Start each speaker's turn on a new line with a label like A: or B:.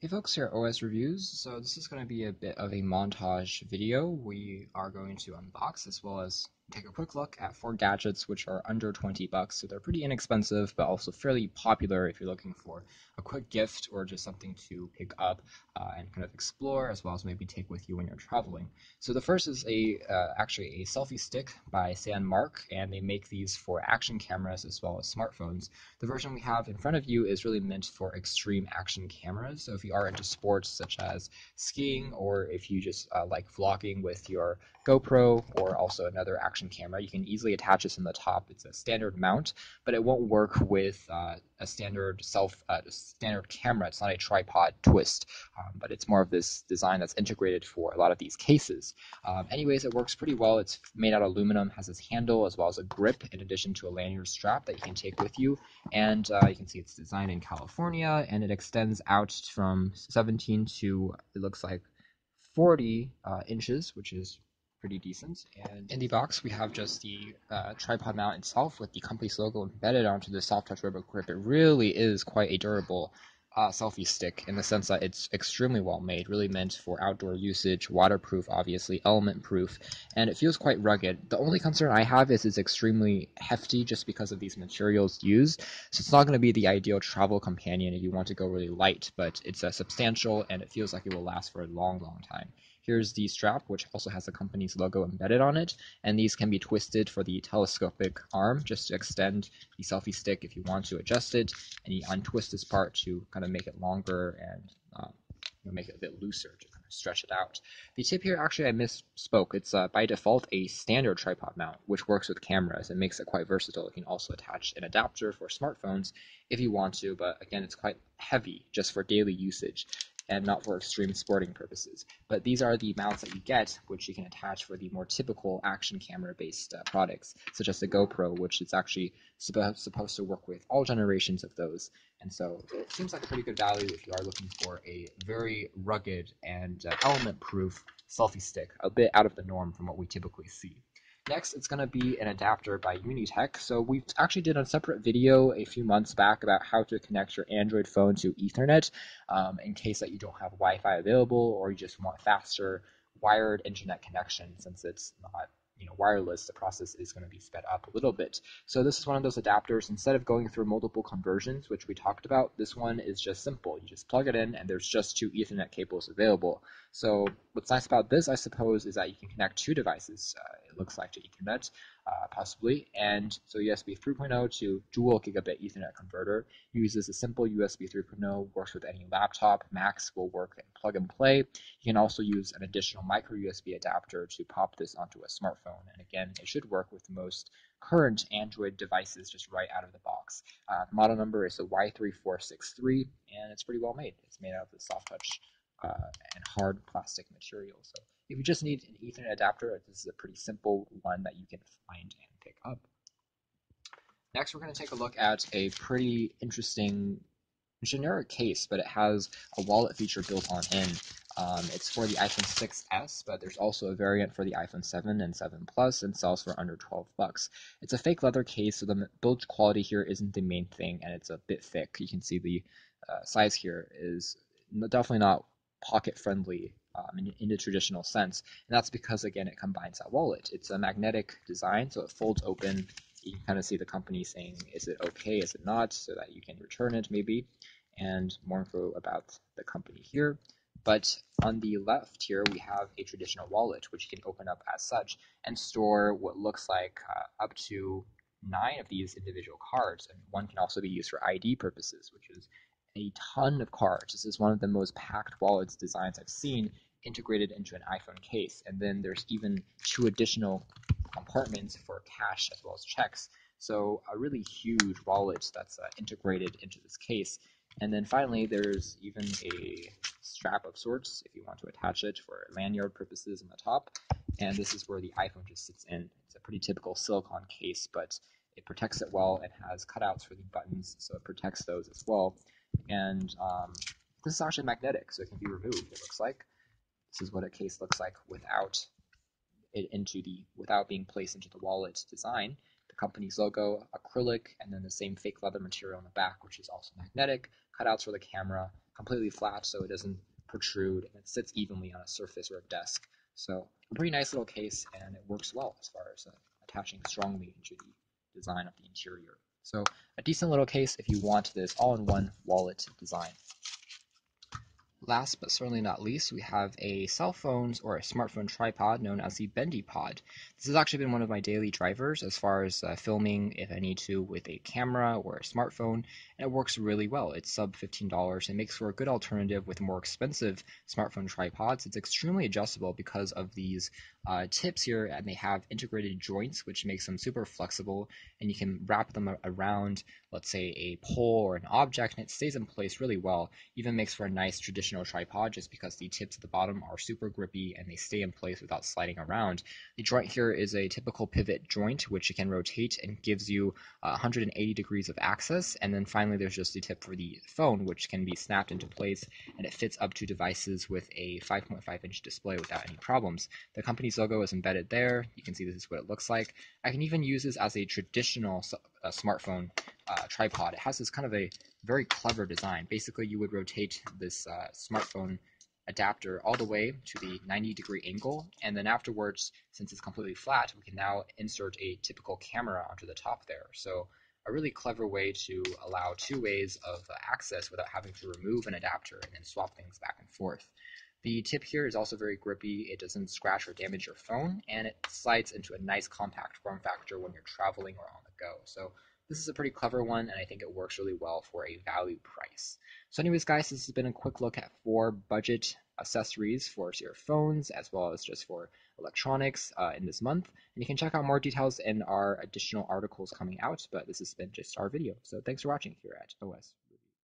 A: Hey folks, here at OS Reviews. So this is going to be a bit of a montage video. We are going to unbox as well as take a quick look at 4 gadgets which are under 20 bucks. So they're pretty inexpensive, but also fairly popular if you're looking for a quick gift or just something to pick up and kind of explore, as well as maybe take with you when you're traveling. So the first is actually a selfie stick by SANDMARC, and they make these for action cameras as well as smartphones. The version we have in front of you is really meant for extreme action cameras. So if you are into sports such as skiing, or if you just like vlogging with your GoPro or also another action camera, you can easily attach this in the top. It's a standard mount, but it won't work with a standard standard camera. It's not a tripod twist, but it's more of this design that's integrated for a lot of these cases. Anyways, it works pretty well. It's made out of aluminum, has this handle as well as a grip, in addition to a lanyard strap that you can take with you. And you can see it's designed in California, and it extends out from 17 to, it looks like, 40 inches, which is pretty decent. And in the box, we have just the tripod mount itself with the company's logo embedded onto the soft touch rubber grip. It really is quite a durable selfie stick, in the sense that it's extremely well made, really meant for outdoor usage, waterproof, obviously, element proof, and it feels quite rugged. The only concern I have is it's extremely hefty just because of these materials used, so it's not going to be the ideal travel companion if you want to go really light, but it's substantial and it feels like it will last for a long, long time. Here's the strap, which also has the company's logo embedded on it, and these can be twisted for the telescopic arm just to extend the selfie stick if you want to adjust it, and you untwist this part to kind of make it longer and make it a bit looser to kind of stretch it out. The tip here, actually, I misspoke. It's by default a standard tripod mount, which works with cameras and makes it quite versatile. You can also attach an adapter for smartphones if you want to, but again, it's quite heavy just for daily usage and not for extreme sporting purposes. But these are the mounts that you get, which you can attach for the more typical action camera-based products, such as the GoPro, which is actually supposed to work with all generations of those. And so it seems like a pretty good value if you are looking for a very rugged and element-proof selfie stick, a bit out of the norm from what we typically see. Next, it's going to be an adapter by Unitech. So we actually did a separate video a few months back about how to connect your Android phone to Ethernet in case that you don't have Wi-Fi available, or you just want faster wired internet connection. Since it's not wireless, the process is going to be sped up a little bit. So this is one of those adapters. Instead of going through multiple conversions, which we talked about, this one is just simple. You just plug it in, and there's just 2 Ethernet cables available. So what's nice about this, I suppose, is that you can connect 2 devices, it looks like, to Ethernet, possibly. And so USB 3.0 to dual gigabit Ethernet converter uses a simple USB 3.0, works with any laptop. Macs will work and plug and play. You can also use an additional micro USB adapter to pop this onto a smartphone. And again, it should work with most current Android devices just right out of the box. The model number is the Y3463, and it's pretty well made. It's made out of the soft touch and hard plastic material. So if you just need an Ethernet adapter, this is a pretty simple one that you can find and pick up. Next, we're going to take a look at a pretty interesting generic case, but it has a wallet feature built on in. It's for the iPhone 6s, but there's also a variant for the iPhone 7 and 7 Plus, and sells for under 12 bucks. It's a fake leather case, so the build quality here isn't the main thing, and it's a bit thick. You can see the size here is definitely not pocket friendly in the traditional sense, and that's because, again, it combines that wallet. It's a magnetic design, so it folds open. You can kind of see the company saying, is it okay, is it not, so that you can return it maybe, and more info about the company here. But on the left here, we have a traditional wallet, which you can open up as such and store what looks like up to 9 of these individual cards, and one can also be used for ID purposes, which is a ton of cards. This is one of the most packed wallets designs I've seen integrated into an iPhone case, and then there's even 2 additional compartments for cash as well as checks. So a really huge wallet that's integrated into this case. And then finally, there's even a strap of sorts if you want to attach it for lanyard purposes on the top. And this is where the iPhone just sits in. It's a pretty typical silicone case, but it protects it well and has cutouts for the buttons, so it protects those as well. And this is actually magnetic, so it can be removed, it looks like. This is what a case looks like without being placed into the wallet design. The company's logo, acrylic, and then the same fake leather material on the back, which is also magnetic, cutouts for the camera, completely flat so it doesn't protrude, and it sits evenly on a surface or a desk. So a pretty nice little case, and it works well as far as attaching strongly into the design of the interior. So a decent little case if you want this all-in-one wallet design. Last but certainly not least, we have a cell phones or a smartphone tripod known as the Bendypod. This has actually been one of my daily drivers as far as filming if I need to with a camera or a smartphone, and it works really well. It's sub $15 and makes for a good alternative with more expensive smartphone tripods. It's extremely adjustable because of these tips here, and they have integrated joints, which makes them super flexible, and you can wrap them around, let's say, a pole or an object, and it stays in place really well. Even makes for a nice traditional tripod just because the tips at the bottom are super grippy and they stay in place without sliding around. The joint here is a typical pivot joint, which you can rotate and gives you 180 degrees of access. And then finally, there's just the tip for the phone, which can be snapped into place, and it fits up to devices with a 5.5-inch display without any problems. The company's logo is embedded there. You can see this is what it looks like. I can even use this as a traditional smartphone tripod. It has this kind of a very clever design. Basically, you would rotate this smartphone adapter all the way to the 90-degree angle, and then afterwards, since it's completely flat, we can now insert a typical camera onto the top there. So a really clever way to allow two ways of access without having to remove an adapter and then swap things back and forth. The tip here is also very grippy. It doesn't scratch or damage your phone, and it slides into a nice compact form factor when you're traveling or on the go. So this is a pretty clever one, and I think it works really well for a value price. So anyways, guys, this has been a quick look at 4 budget accessories for your phones as well as just for electronics in this month. And you can check out more details in our additional articles coming out, but this has been just our video. So thanks for watching here at OS.